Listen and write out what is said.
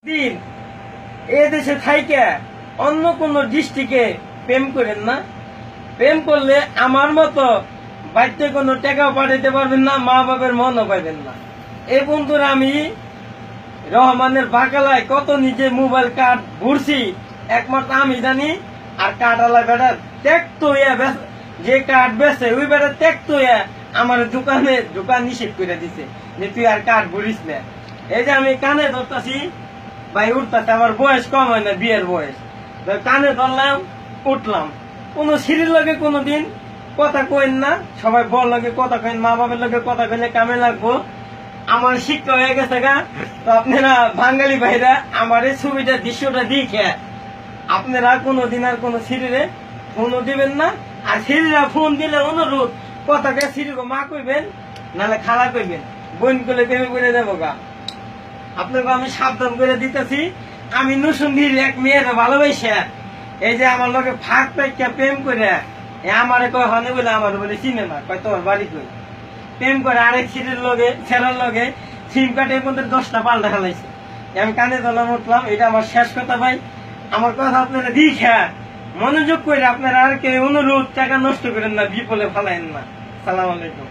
দিন এ দেশে থাইকে অন্য কোন ডিস্ট্রিক্টে প্রেম করেন না। প্রেম করলে আমার মতো বাড়িতে কোনো টাকাও পাঠাইতে পারবেন না, মা বাবার মনও পাইবেন না। এই বন্ধুরা আমি রহমানের বাকালায় কত নিজে মোবাইল কার্ড ভরছি একমাত্র আমি জানি। আর কার্ডওয়ালা বেটা ত্যাক্ত যে কার্ড বেছে ওই বেটা ত্যাক্ত আমার দোকান নিষেধ করে দিছে যে তুই আর কার্ড ভরিস না। এই যে আমি কানে ধরতেছি ভাই, উঠতেছে, আমার বয়স কম হয় না, বিয়ের বয়স। কানে ধরলাম, উঠলাম। কোন সিঁড়ির লগে কোনদিন কথা কইন না, সবাই বল লগে কথা কইন, মা বাবার লগে কথা কইলে কামে লাগবো। আমার শিক্ষা হয়ে গেছে গা। তো আপনারা বাঙালি ভাইরা আমার এই ছবিটা দৃশ্যটা দেখে আপনারা কোনদিন আর কোন সিঁড়িরে ফোনও দিবেন না। আর সিঁড়িরা ফোন দিলে অনুরোধ কথাকে সিঁড়িকে মা কইবেন, নাহলে খালা কইবেন, বোন করলে প্রেমে করে দেবো গা। আপনাকে আমি সাবধান করে দিতেছি। আমি নুসুন্দির এক মেয়ের ভালোবাসা এই যে আমার লোকে ফাঁক পাইকা প্রেম করে আমারে কয় হনে বলে আমার বলে চিনে না, কয় তোমার বাড়ি কই। প্রেম করে আরেক সিটের লগে ছেলের লগে সিম কার্ডের মধ্যে 10টা পাল্টা ফেলাইছে। আমি কানে দলাম, উঠলাম। এটা আমার শেষ কথা ভাই। আমার কথা আপনারা দীক্ষা মনোযোগ করে আপনারা আর কেউ অনুরোধ টাকা নষ্ট করেন না, বিপলে ফেলাইন না। সালাম আলাইকুম।